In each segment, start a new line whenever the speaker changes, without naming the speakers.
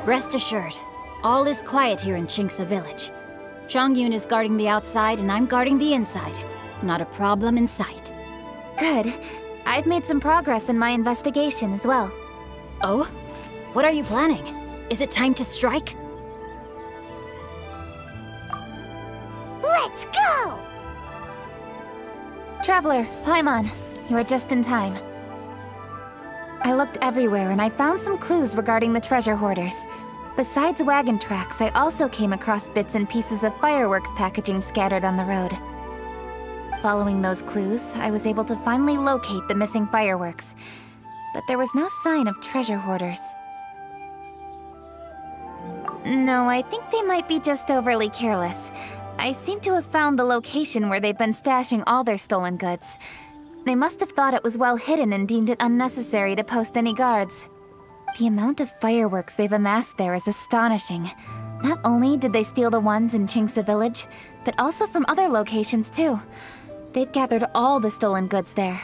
Rest assured, all is quiet here in Chinksa village. Chongyun is guarding the outside and I'm guarding the inside. Not a problem in sight.
Good. I've made some progress in my investigation as well.
Oh? What are you planning? Is it time to strike?
Let's go!
Traveler, Paimon, you are just in time. I looked everywhere and I found some clues regarding the treasure hoarders. Besides wagon tracks, I also came across bits and pieces of fireworks packaging scattered on the road. Following those clues, I was able to finally locate the missing fireworks. But there was no sign of treasure hoarders. No, I think they might be just overly careless. I seem to have found the location where they've been stashing all their stolen goods. They must have thought it was well hidden and deemed it unnecessary to post any guards. The amount of fireworks they've amassed there is astonishing. Not only did they steal the ones in Chinksa village, but also from other locations too. They've gathered all the stolen goods there.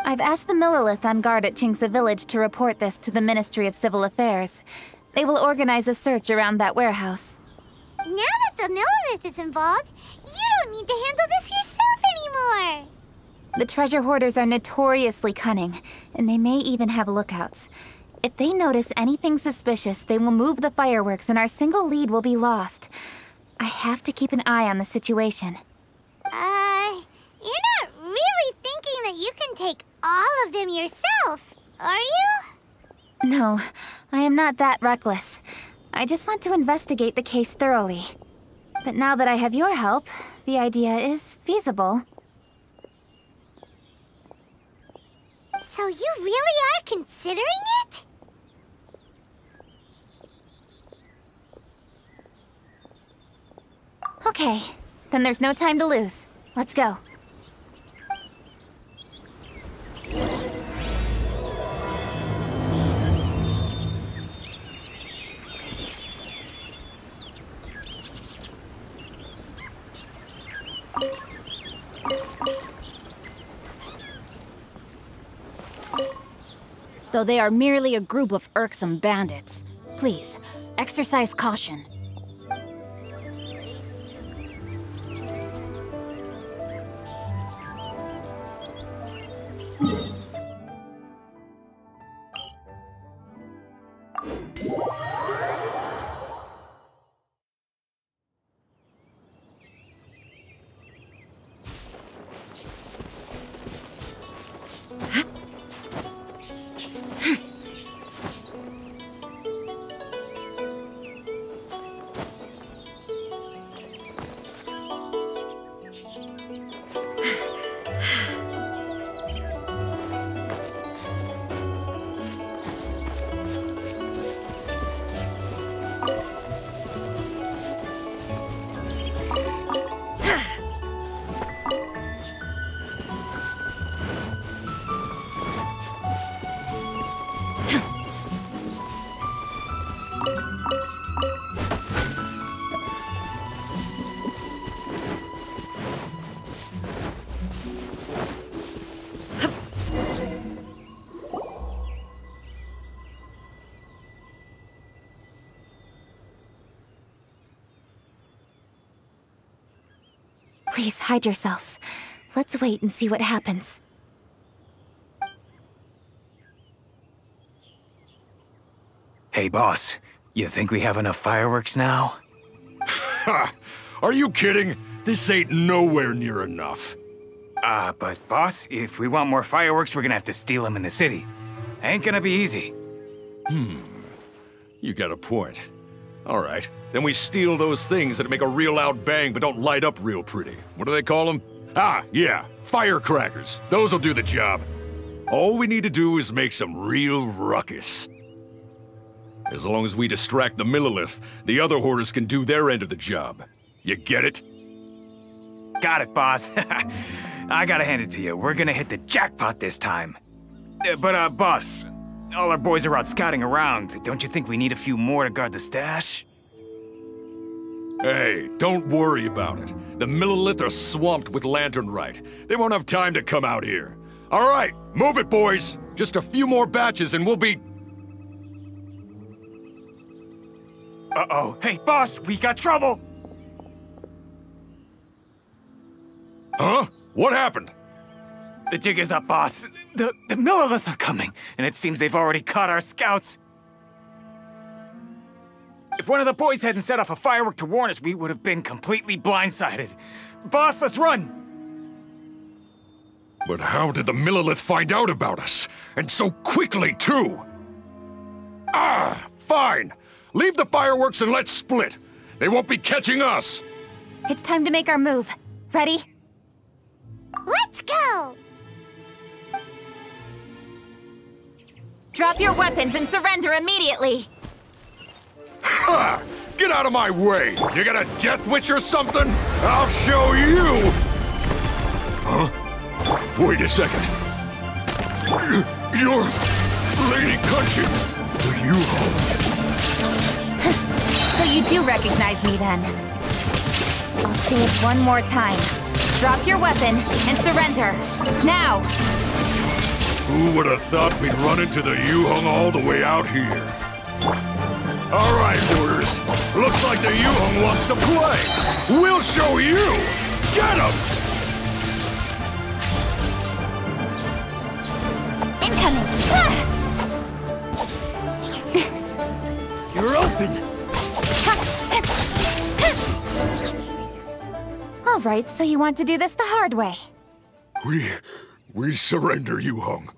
I've asked the Millilith on guard at Chinksa village to report this to the Ministry of Civil Affairs. They will organize a search around that warehouse.
Now that the Millilith is involved, you don't need to handle this yourself anymore!
The treasure hoarders are notoriously cunning, and they may even have lookouts. If they notice anything suspicious, they will move the fireworks and our single lead will be lost. I have to keep an eye on the situation.
You're not really thinking that you can take all of them yourself, are you?
No, I am not that reckless. I just want to investigate the case thoroughly. But now that I have your help, the idea is feasible.
So you really are considering it?
Okay, then there's no time to lose. Let's go.
Though they are merely a group of irksome bandits, please, exercise caution.
Please, hide yourselves. Let's wait and see what happens.
Hey, boss. You think we have enough fireworks now?
Ha! Are you kidding? This ain't nowhere near enough.
But boss, if we want more fireworks, we're gonna have to steal them in the city. Ain't gonna be easy.
You got a point. All right, then we steal those things that make a real loud bang but don't light up real pretty. What do they call them? Ah, yeah, firecrackers. Those'll do the job. All we need to do is make some real ruckus. As long as we distract the Millilith, the other hoarders can do their end of the job. You get it?
Got it, boss. I gotta hand it to you. We're gonna hit the jackpot this time. But boss, all our boys are out scouting around. Don't you think we need a few more to guard the stash?
Hey, don't worry about it. The Millilith are swamped with lanternite. They won't have time to come out here. All right, move it, boys. Just a few more batches and we'll be...
Uh-oh. Hey, boss, we got trouble!
Huh? What happened?
The jig is up, boss. The Millilith are coming, and it seems they've already caught our scouts. If one of the boys hadn't set off a firework to warn us, we would have been completely blindsided. Boss, let's run!
But how did the Millilith find out about us? And so quickly, too? Ah, fine. Leave the fireworks and let's split. They won't be catching us.
It's time to make our move. Ready?
Let's go!
Drop your weapons and surrender immediately!
Ha! Get out of my way! You got a death wish or something? I'll show you! Huh? Wait a second. You're Lady Cunching, the U-Haul.
So you do recognize me then. I'll say it one more time. Drop your weapon and surrender. Now!
Who would have thought we'd run into the U-Hung all the way out here? All right, Hoarders. Looks like the U-Hung wants to play. We'll show you! Get him!
Incoming!
You're open!
All right, so you want to do this the hard way.
We surrender, U-Hung.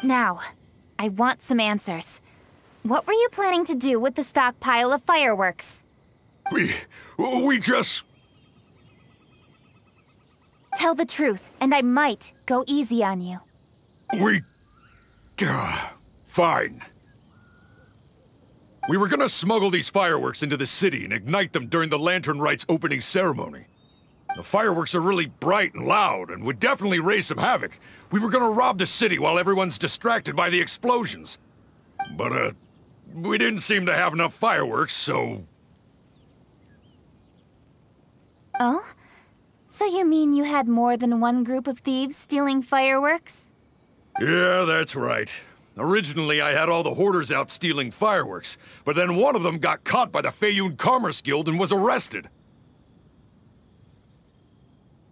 Now, I want some answers. What were you planning to do with the stockpile of fireworks?
We just...
Tell the truth, and I might go easy on you.
Fine. We were gonna smuggle these fireworks into the city and ignite them during the Lantern Rite's opening ceremony. The fireworks are really bright and loud and would definitely raise some havoc. We were gonna rob the city while everyone's distracted by the explosions. But, we didn't seem to have enough fireworks, so...
Oh? So you mean you had more than one group of thieves stealing fireworks?
Yeah, that's right. Originally, I had all the hoarders out stealing fireworks, but then one of them got caught by the Feiyun Commerce Guild and was arrested.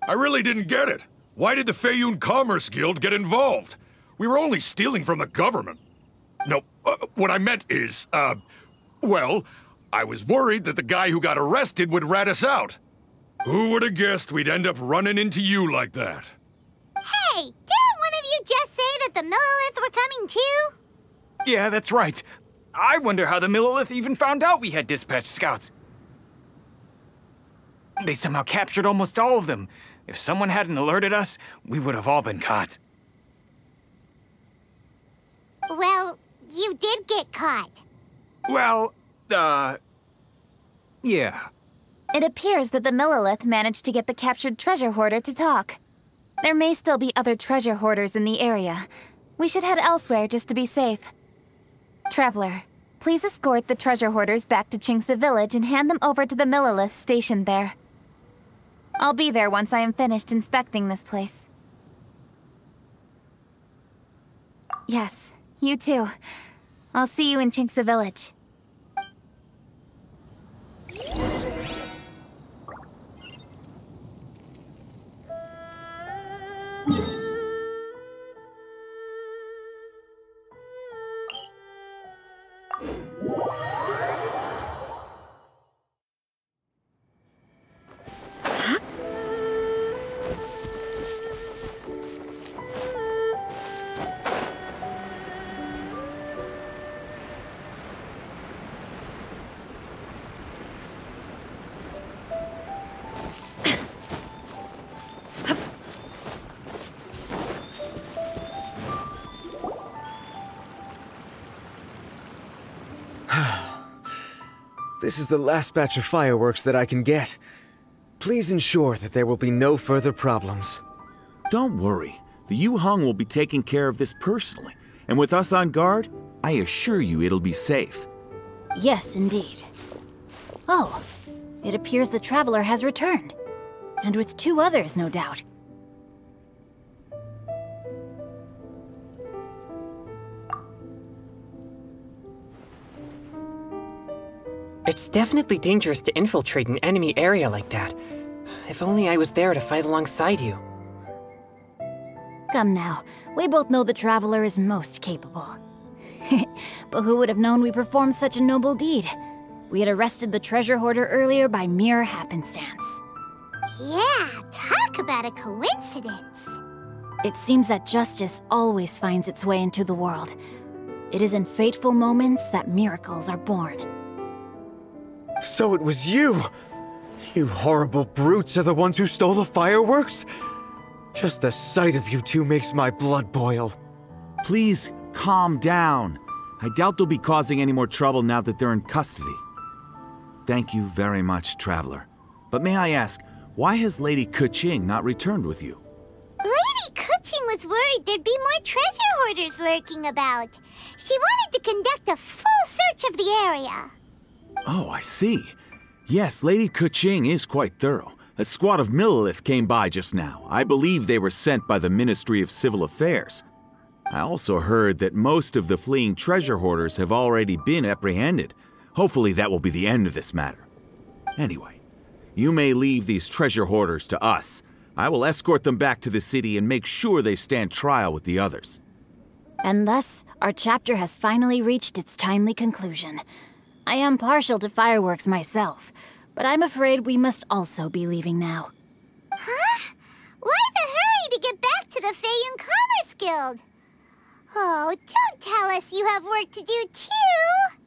I really didn't get it. Why did the Feiyun Commerce Guild get involved? We were only stealing from the government. No, what I meant is, well, I was worried that the guy who got arrested would rat us out. Who would have guessed we'd end up running into you like that?
Hey, didn't one of you just say that the Millilith were coming too?
Yeah, that's right. I wonder how the Millilith even found out we had dispatched scouts. They somehow captured almost all of them. If someone hadn't alerted us, we would have all been caught.
Well, you did get caught.
Well, yeah.
It appears that the Millilith managed to get the captured treasure hoarder to talk. There may still be other treasure hoarders in the area. We should head elsewhere just to be safe. Traveler, please escort the treasure hoarders back to Chinksa Village and hand them over to the Millilith stationed there. I'll be there once I am finished inspecting this place. Yes, you too. I'll see you in Chinksa Village.
This is the last batch of fireworks that I can get. Please ensure that there will be no further problems.
Don't worry. The Yu-Hung will be taking care of this personally. And with us on guard, I assure you it'll be safe.
Yes, indeed. Oh, it appears the Traveler has returned. And with 2 others, no doubt.
It's definitely dangerous to infiltrate an enemy area like that. If only I was there to fight alongside you.
Come now, we both know the Traveler is most capable. But who would have known we performed such a noble deed? We had arrested the treasure hoarder earlier by mere happenstance.
Yeah, talk about a coincidence.
It seems that justice always finds its way into the world. It is in fateful moments that miracles are born.
So it was you! You horrible brutes are the ones who stole the fireworks? Just the sight of you two makes my blood boil.
Please calm down. I doubt they'll be causing any more trouble now that they're in custody. Thank you very much, Traveler. But may I ask, why has Lady Keqing not returned with you?
Lady Keqing was worried there'd be more treasure hoarders lurking about. She wanted to conduct a full search of the area.
Oh, I see. Yes, Lady Keqing is quite thorough. A squad of Millilith came by just now. I believe they were sent by the Ministry of Civil Affairs. I also heard that most of the fleeing treasure hoarders have already been apprehended. Hopefully that will be the end of this matter. Anyway, you may leave these treasure hoarders to us. I will escort them back to the city and make sure they stand trial with the others.
And thus, our chapter has finally reached its timely conclusion. I am partial to fireworks myself, but I'm afraid we must also be leaving now.
Huh? Why the hurry to get back to the Feiyun Commerce Guild? Oh, don't tell us you have work to do too!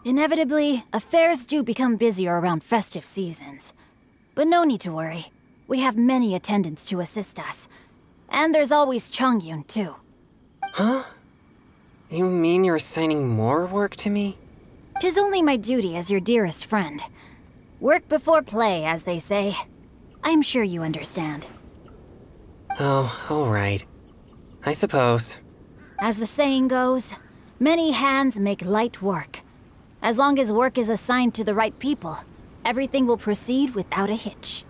Inevitably, affairs do become busier around festive seasons. But no need to worry. We have many attendants to assist us. And there's always Chongyun, too.
Huh? You mean you're assigning more work to me?
'Tis only my duty as your dearest friend. Work before play, as they say. I'm sure you understand.
Oh, alright. I suppose.
As the saying goes, many hands make light work. As long as work is assigned to the right people, everything will proceed without a hitch.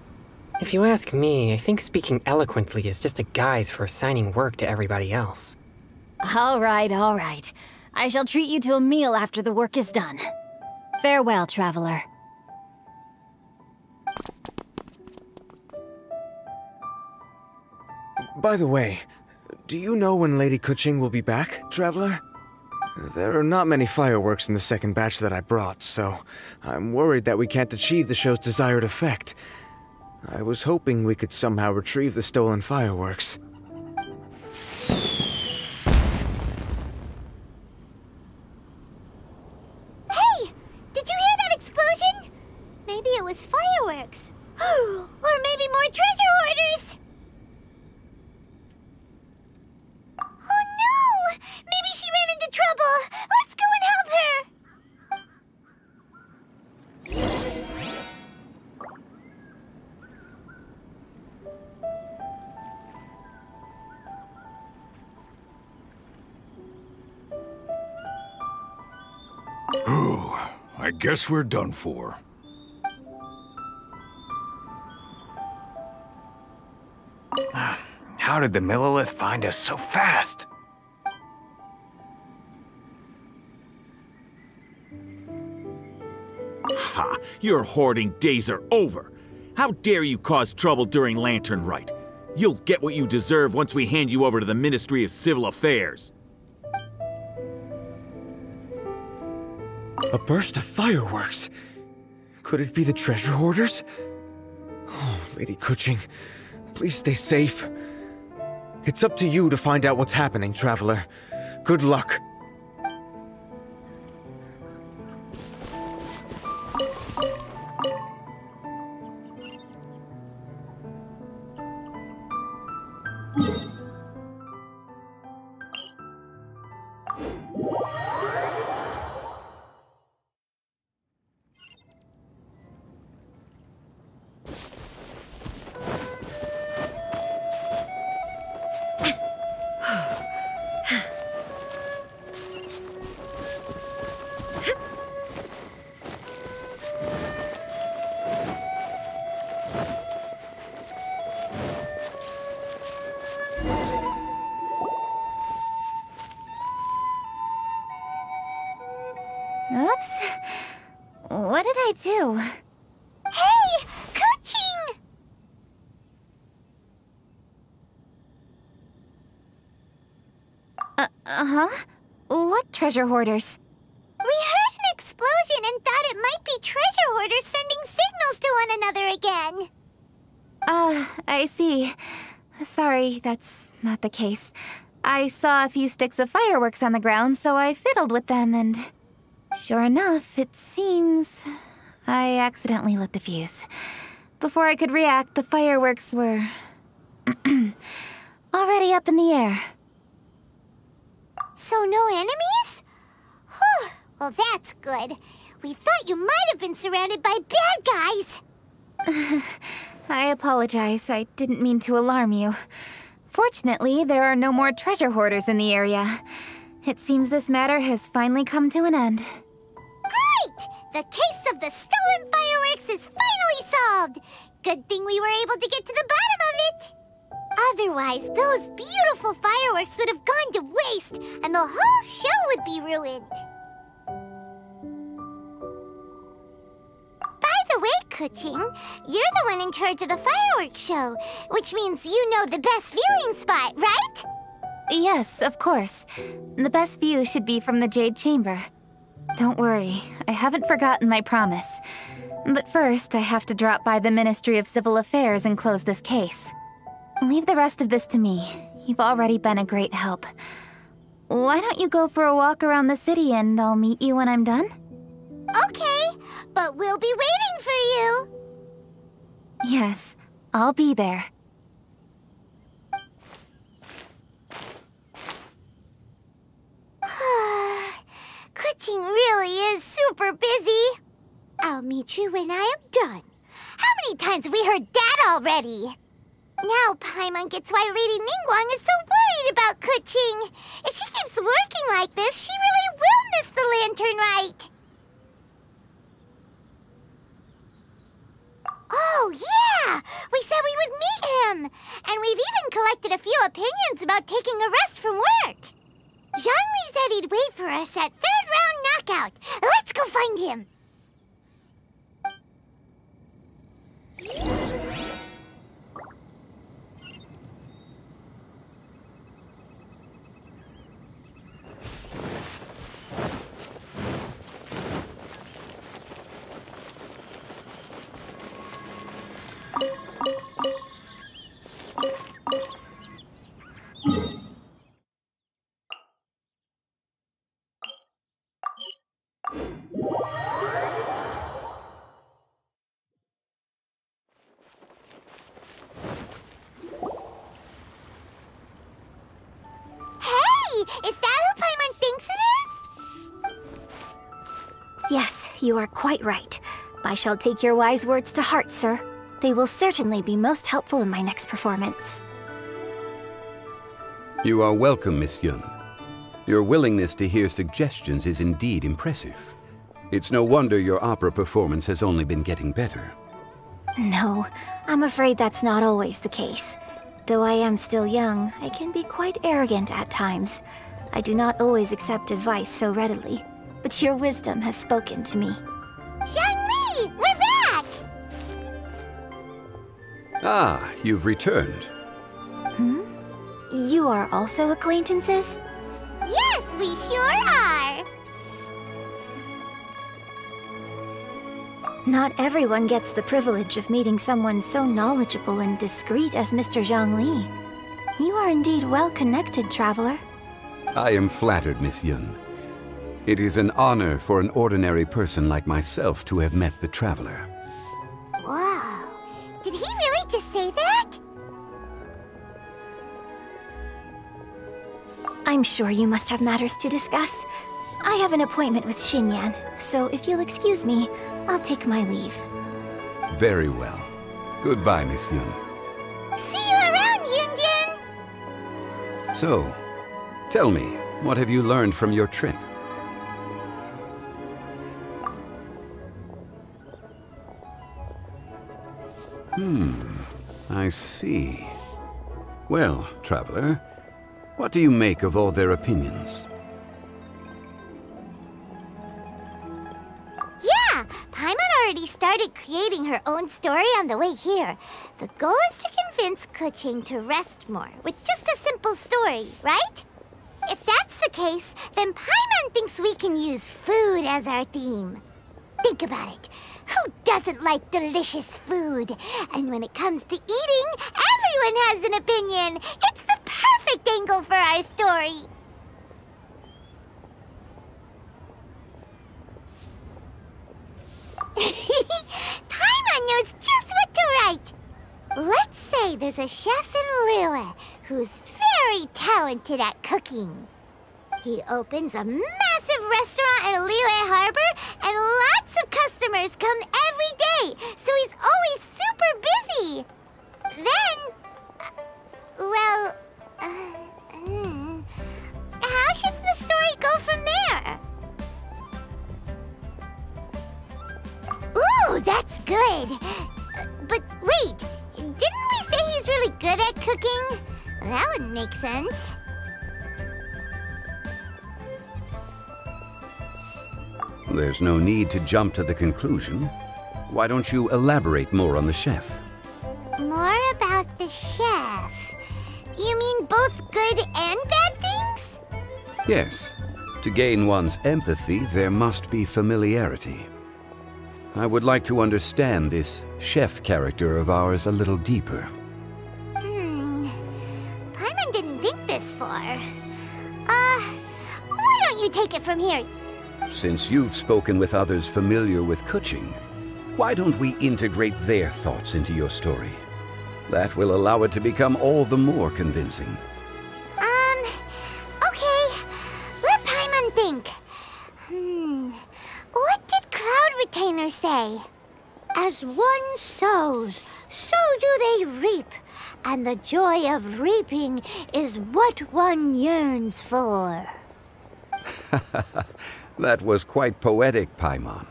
If you ask me, I think speaking eloquently is just a guise for assigning work to everybody else.
All right, all right. I shall treat you to a meal after the work is done. Farewell, traveler.
By the way, do you know when Lady Keqing will be back, Traveler? There are not many fireworks in the second batch that I brought, so I'm worried that we can't achieve the show's desired effect. I was hoping we could somehow retrieve the stolen fireworks.
Hey! Did you hear that explosion? Maybe it was fireworks. Or maybe more treasure hoarders! Oh no! Maybe she ran into trouble! Let's go and help her!
Ooh, I guess we're done for.
How did the Millilith find us so fast?
Ha! Your hoarding days are over! How dare you cause trouble during Lantern Rite? You'll get what you deserve once we hand you over to the Ministry of Civil Affairs.
A burst of fireworks? Could it be the treasure hoarders? Oh, Lady Keqing, please stay safe. It's up to you to find out what's happening, Traveler. Good luck.
I do.
Hey! Coaching!
Uh-huh? What treasure hoarders?
We heard an explosion and thought it might be treasure hoarders sending signals to one another again.
I see. Sorry, that's not the case. I saw a few sticks of fireworks on the ground, so I fiddled with them, and sure enough, it seems I accidentally lit the fuse. Before I could react, the fireworks were already up in the air.
So no enemies? Whew, well that's good. We thought you might have been surrounded by bad guys.
I apologize. I didn't mean to alarm you. Fortunately, there are no more treasure hoarders in the area. It seems this matter has finally come to an end.
Great! The case of the stolen fireworks is finally solved! Good thing we were able to get to the bottom of it! Otherwise, those beautiful fireworks would have gone to waste, and the whole show would be ruined. By the way, Kuching, you're the one in charge of the fireworks show, which means you know the best viewing spot, right?
Yes, of course. The best view should be from the Jade Chamber. Don't worry, I haven't forgotten my promise. But first, I have to drop by the Ministry of Civil Affairs and close this case. Leave the rest of this to me. You've already been a great help. Why don't you go for a walk around the city and I'll meet you when I'm done?
Okay, but we'll be waiting for you.
Yes, I'll be there.
Kuching really is super busy. I'll meet you when I am done. How many times have we heard that already? Now Paimon gets why Lady Ningguang is so worried about Kuching. If she keeps working like this, she really will miss the Lantern Rite. Oh, yeah! We said we would meet him! And we've even collected a few opinions about taking a rest from work. Zhongli said he'd wait for us at third round knockout. Let's go find him! Is that who Paimon thinks it is?
Yes, you are quite right. I shall take your wise words to heart, sir. They will certainly be most helpful in my next performance.
You are welcome, Miss Yun. Your willingness to hear suggestions is indeed impressive. It's no wonder your opera performance has only been getting better.
No, I'm afraid that's not always the case. Though I am still young, I can be quite arrogant at times. I do not always accept advice so readily, but your wisdom has spoken to me.
Zhongli, we're back!
Ah, you've returned.
You are also acquaintances?
Yes, we sure are!
Not everyone gets the privilege of meeting someone so knowledgeable and discreet as Mr. Zhongli. You are indeed well-connected, traveler.
I am flattered, Miss Yun. It is an honor for an ordinary person like myself to have met the traveler.
Wow. Did he really just say that?
I'm sure you must have matters to discuss. I have an appointment with Xinyan, so if you'll excuse me, I'll take my leave.
Very well. Goodbye, Miss Yun.
See you around, Yunjin!
So, tell me, what have you learned from your trip? I see. Well, traveler, what do you make of all their opinions?
Yeah, Paimon started creating her own story on the way here. The goal is to convince Kuching to rest more with just a simple story, right? If that's the case, then Paimon thinks we can use food as our theme. Think about it. Who doesn't like delicious food? And when it comes to eating, everyone has an opinion. It's the perfect angle for our story. Paimon knows just what to write. Let's say there's a chef in Liyue who's very talented at cooking. He opens a massive restaurant in Liyue Harbor, and lots of customers come every day, so he's always super busy. Then, how should the story go from there? Ooh, that's good. But wait, didn't we say he's really good at cooking? That wouldn't make sense.
There's no need to jump to the conclusion. Why don't you elaborate more on the chef?
More about the chef? You mean both good and bad things?
Yes. To gain one's empathy, there must be familiarity. I would like to understand this chef character of ours a little deeper.
Paimon didn't think this far. Why don't you take it from here?
Since you've spoken with others familiar with Kuching, why don't we integrate their thoughts into your story? That will allow it to become all the more convincing.
Okay. Let Paimon think. What did Cloud Retainer say? As one sows, so do they reap. And the joy of reaping is what one yearns for.
That was quite poetic, Paimon.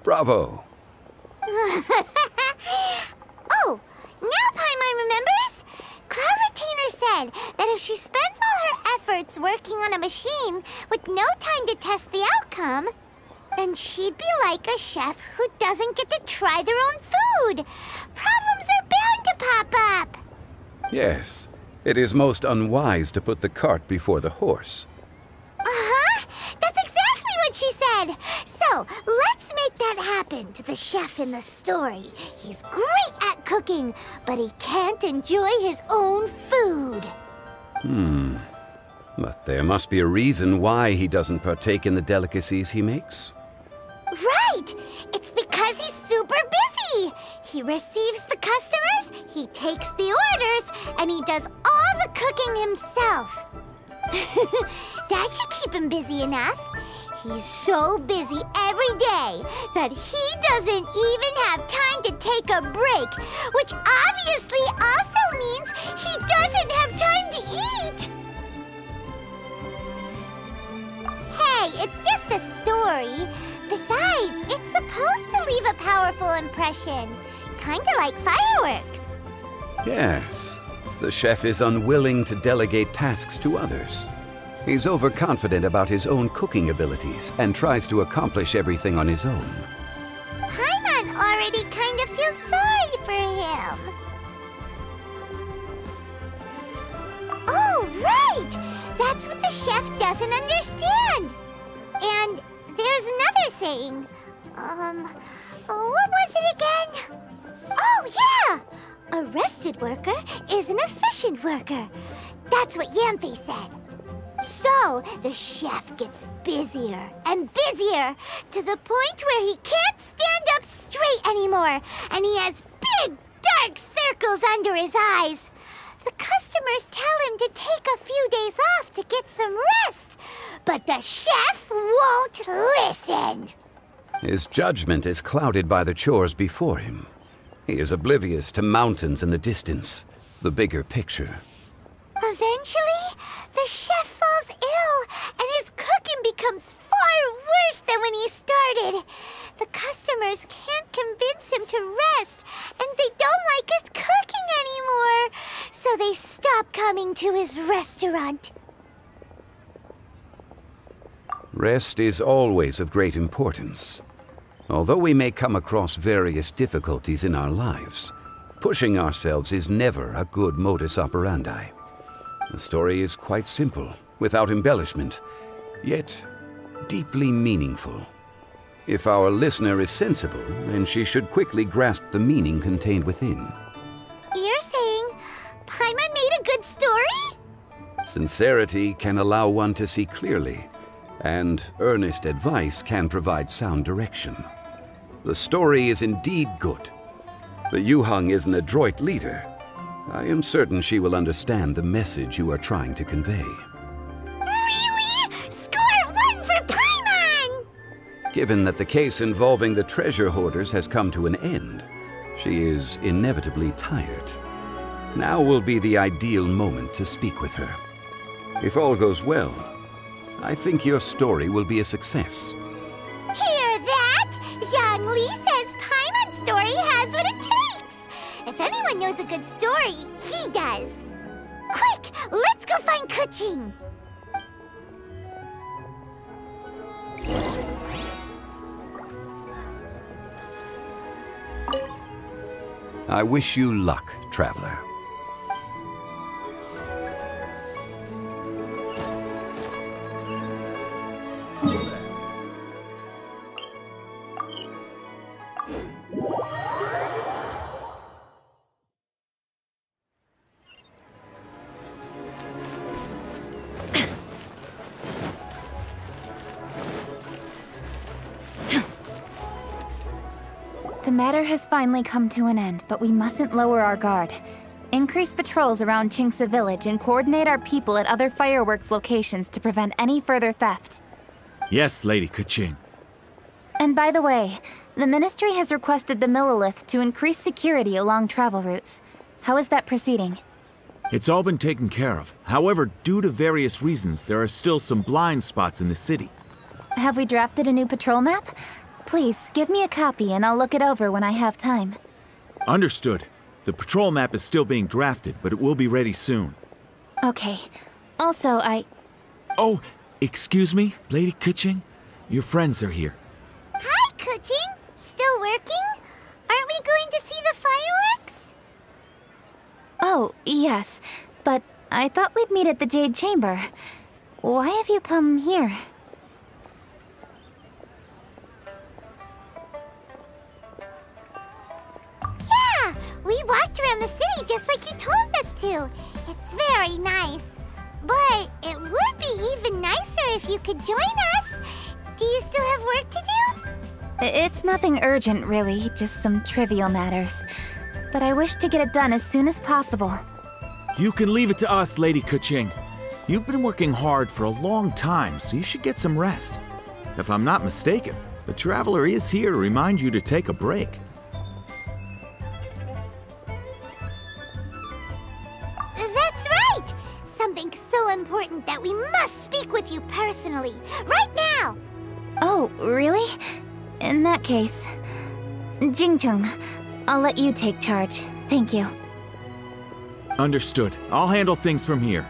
Bravo!
Oh, now Paimon remembers? Cloud Retainer said that if she spends all her efforts working on a machine with no time to test the outcome, then she'd be like a chef who doesn't get to try their own food. Problems are bound to pop up.
Yes, it is most unwise to put the cart before the horse.
Uh-huh. That's exactly what she said. So, let's make that happen to the chef in the story. He's great at cooking, but he can't enjoy his own food.
But there must be a reason why he doesn't partake in the delicacies he makes.
Right! It's because he's super busy. He receives the customers, he takes the orders, and he does all the cooking himself. That should keep him busy enough. He's so busy every day that he doesn't even have time to take a break, which obviously also means he doesn't have time to eat. Hey, it's just a story. Besides, it's supposed to leave a powerful impression. Kinda like fireworks.
Yes, the chef is unwilling to delegate tasks to others. He's overconfident about his own cooking abilities and tries to accomplish everything on his own.
Paimon already kind of feels sorry for him. Oh, right! That's what the chef doesn't understand. And there's another saying. What was it again? Oh, yeah! A rested worker is an efficient worker. That's what Yamfe said. So, the chef gets busier and busier to the point where he can't stand up straight anymore, and he has big, dark circles under his eyes. The customers tell him to take a few days off to get some rest, but the chef won't listen.
His judgment is clouded by the chores before him. He is oblivious to mountains in the distance, the bigger picture.
Eventually, the chef falls ill, and his cooking becomes far worse than when he started. The customers can't convince him to rest, and they don't like his cooking anymore, so they stop coming to his restaurant.
Rest is always of great importance. Although we may come across various difficulties in our lives, pushing ourselves is never a good modus operandi. The story is quite simple, without embellishment, yet deeply meaningful. If our listener is sensible, then she should quickly grasp the meaning contained within.
You're saying Paimon made a good story?
Sincerity can allow one to see clearly, and earnest advice can provide sound direction. The story is indeed good. The Yuhang is an adroit leader. I am certain she will understand the message you are trying to convey.
Really? Score 1 for Paimon!
Given that the case involving the treasure hoarders has come to an end, she is inevitably tired. Now will be the ideal moment to speak with her. If all goes well, I think your story will be a success.
Hear that? Zhang Li says Paimon's story has what it takes. If anyone knows a good story, he does. Quick, let's go find Kuching.
I wish you luck, traveler.
The matter has finally come to an end, but we mustn't lower our guard. Increase patrols around Qingce Village and coordinate our people at other fireworks locations to prevent any further theft.
Yes, Lady Kuching.
And by the way, the Ministry has requested the Millilith to increase security along travel routes. How is that proceeding?
It's all been taken care of. However, due to various reasons, there are still some blind spots in the city.
Have we drafted a new patrol map? Please, give me a copy and I'll look it over when I have time.
Understood. The patrol map is still being drafted, but it will be ready soon.
Okay. Also,
Oh, excuse me, Lady Kuching? Your friends are here.
Hi, Kuching. Still working? Aren't we going to see the fireworks?
Oh, yes. But I thought we'd meet at the Jade Chamber. Why have you come here?
Yeah, we walked around the city just like you told us to. It's very nice. But it would be even nicer if you could join us. Do you still have work to do?
It's nothing urgent, really. Just some trivial matters. But I wish to get it done as soon as possible.
You can leave it to us, Lady Kuching. You've been working hard for a long time, so you should get some rest. If I'm not mistaken, the Traveler is here to remind you to take a break.
That's right! Something so important that we must speak with you personally, right now!
Oh, really? In that case... Jingcheng, I'll let you take charge. Thank you.
Understood. I'll handle things from here.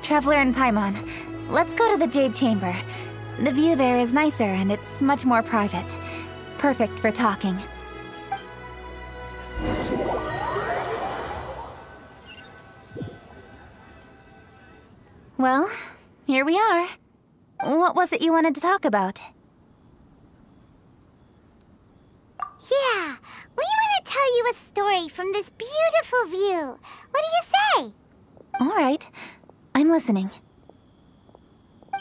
Traveler and Paimon, let's go to the Jade Chamber. The view there is nicer and it's much more private. Perfect for talking. Well, here we are. What was it you wanted to talk about?
Yeah, we want to tell you a story from this beautiful view. What do you say?
All right, I'm listening.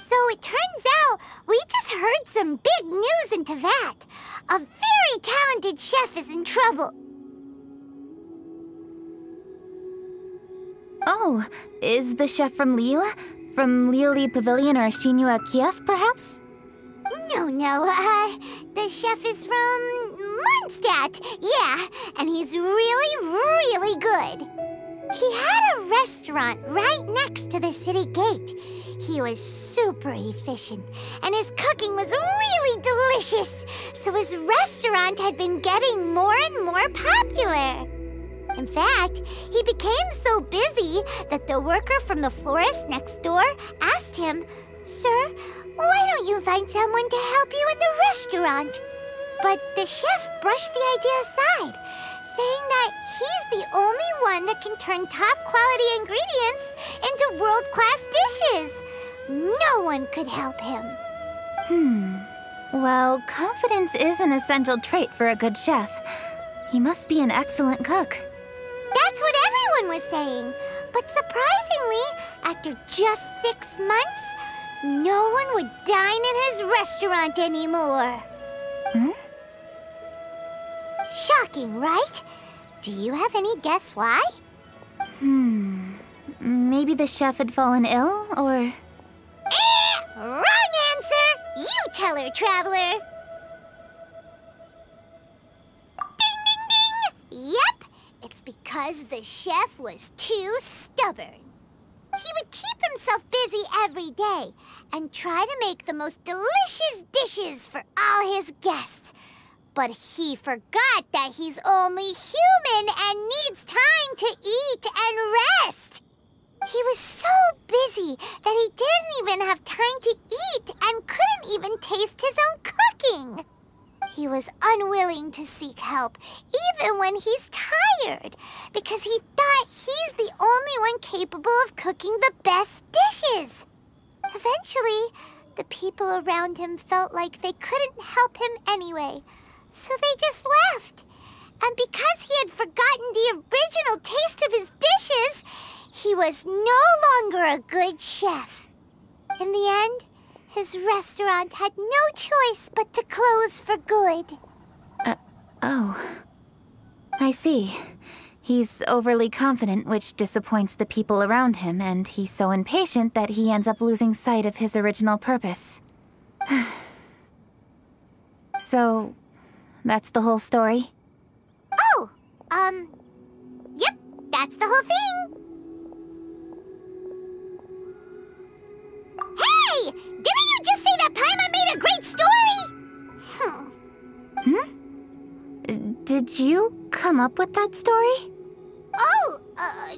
So it turns out we just heard some big news in Teyvat. A very talented chef is in trouble.
Oh, is the chef from Liyue? From Liuli Pavilion or Shinua Kiosk, perhaps?
No, the chef is from Mondstadt. Yeah, and he's really, really good. He had a restaurant right next to the city gate. He was super efficient, and his cooking was really delicious. So his restaurant had been getting more and more popular. In fact, he became so busy that the worker from the florist next door asked him, "Sir, why don't you find someone to help you in the restaurant?" But the chef brushed the idea aside, saying that he's the only one that can turn top-quality ingredients into world-class dishes. No one could help him.
Well, confidence is an essential trait for a good chef. He must be an excellent cook.
That's what everyone was saying. But surprisingly, after just 6 months, no one would dine in his restaurant anymore. Shocking, right? Do you have any guess why?
Maybe the chef had fallen ill, or...
Wrong answer! You tell her, Traveler! Ding, ding, ding! Yep, it's because the chef was too stubborn. He would keep himself busy every day and try to make the most delicious dishes for all his guests. But he forgot that he's only human and needs time to eat and rest. He was so busy that he didn't even have time to eat and couldn't even taste his own cooking. He was unwilling to seek help, even when he's tired, because he thought he's the only one capable of cooking the best dishes. Eventually, the people around him felt like they couldn't help him anyway, so they just left. And because he had forgotten the original taste of his dishes, he was no longer a good chef. In the end, his restaurant had no choice but to close for good.
Oh. I see. He's overly confident, which disappoints the people around him, and he's so impatient that he ends up losing sight of his original purpose. So, that's the whole story?
Oh, yep, that's the whole thing. Hey! Didn't you just say that Paimon made a great story?
Did you come up with that story?
Oh,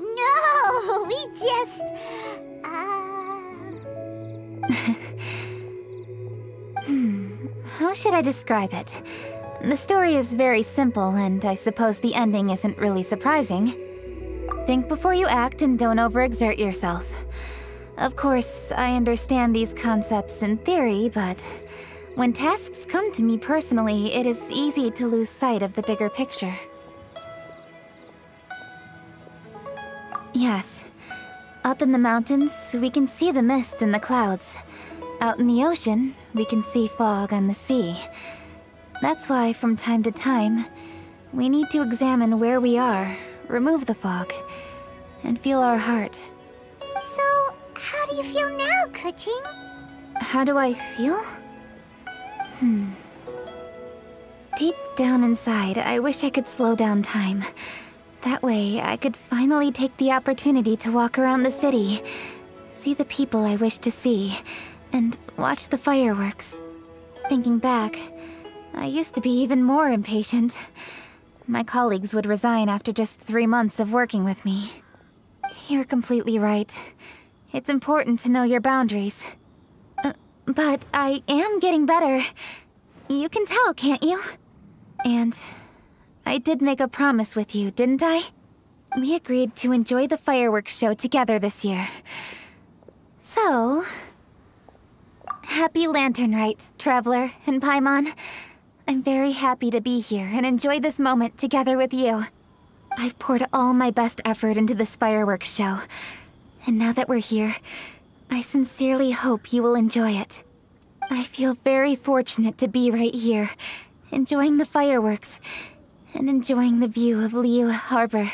no, we just,
How should I describe it? The story is very simple, and I suppose the ending isn't really surprising. Think before you act and don't overexert yourself. Of course, I understand these concepts in theory, but when tasks come to me personally, it is easy to lose sight of the bigger picture. Yes. Up in the mountains, we can see the mist in the clouds. Out in the ocean, we can see fog on the sea. That's why, from time to time, we need to examine where we are, remove the fog, and feel our heart.
So, how do you feel now, Kuching?
How do I feel? Deep down inside, I wish I could slow down time. That way, I could finally take the opportunity to walk around the city, see the people I wish to see, and watch the fireworks. Thinking back, I used to be even more impatient. My colleagues would resign after just 3 months of working with me. You're completely right. It's important to know your boundaries. But I am getting better. You can tell, can't you? And I did make a promise with you, didn't I? We agreed to enjoy the fireworks show together this year. So... Happy Lantern Rite, Traveler and Paimon. I'm very happy to be here and enjoy this moment together with you. I've poured all my best effort into this fireworks show. And now that we're here, I sincerely hope you will enjoy it. I feel very fortunate to be right here, enjoying the fireworks, and enjoying the view of Liyue Harbor.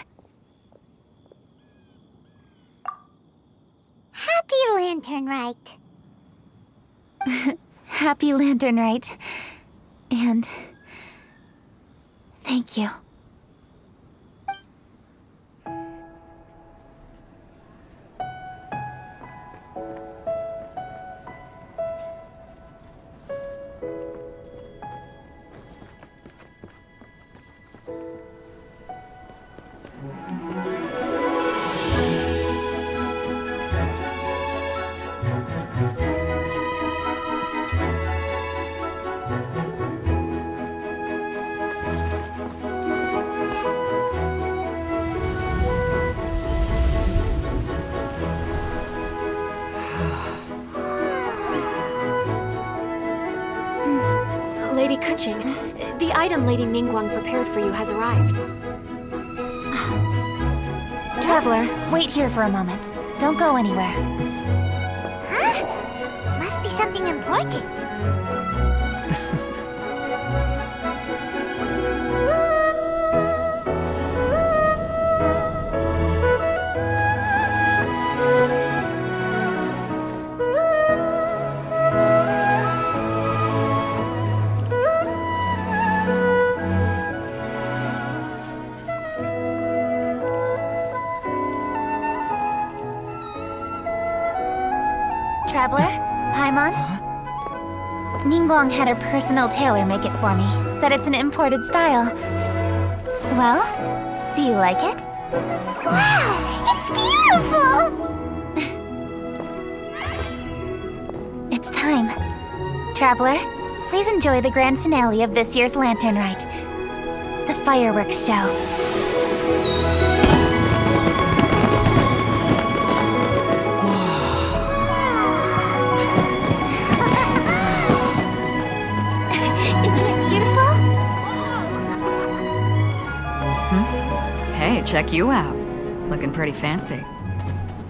Happy Lantern Rite.
Happy Lantern Rite. And... thank you.
Kuching, the item Lady Ningguang prepared for you has arrived.
Traveler, wait here for a moment. Don't go anywhere.
Huh? Must be something important.
Traveler, Paimon? Ningguang had her personal tailor make it for me. Said it's an imported style. Well, do you like it?
Wow! It's beautiful!
It's time. Traveler, please enjoy the grand finale of this year's Lantern Rite. The fireworks show.
Hey, check you out. Looking pretty fancy.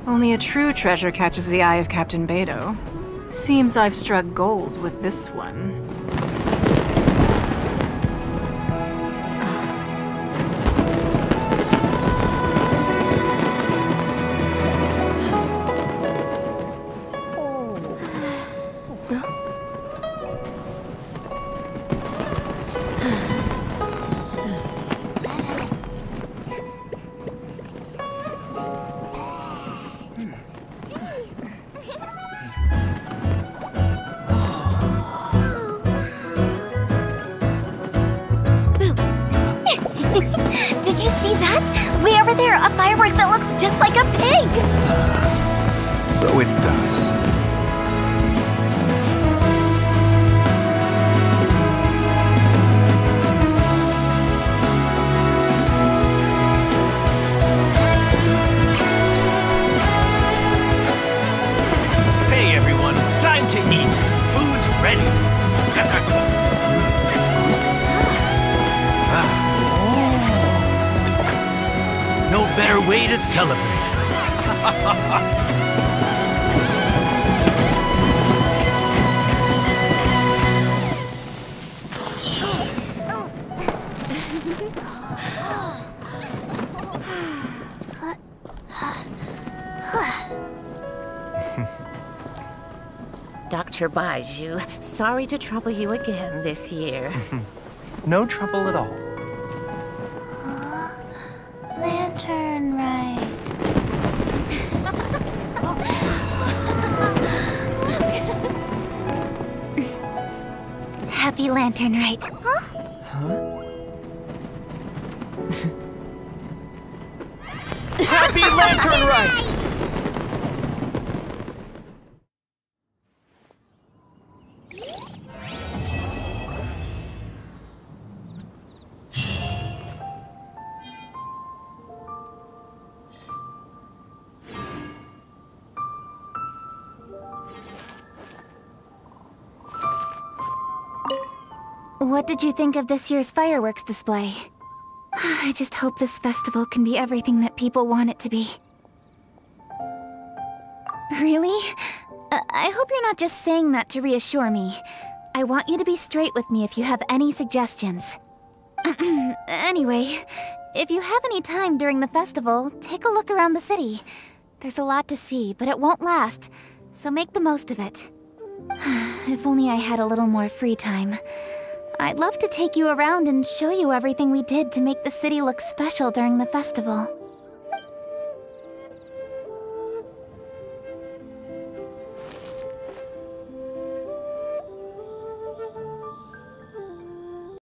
Only a true treasure catches the eye of Captain Beidou. Seems I've struck gold with this one.
Did you see that? Way over there, a firework that looks just like a pig!
So it does.
Hey everyone, time to eat. Food's ready. No better way to celebrate.
Dr. Baiju, sorry to trouble you again this year.
No trouble at all.
Lantern Rite. Happy Lantern Rite.
Happy Lantern Rite!
What did you think of this year's fireworks display? I just hope this festival can be everything that people want it to be. Really? I hope you're not just saying that to reassure me. I want you to be straight with me if you have any suggestions. Anyway, if you have any time during the festival, take a look around the city. There's a lot to see, but it won't last, so make the most of it. If only I had a little more free time. I'd love to take you around and show you everything we did to make the city look special during the festival.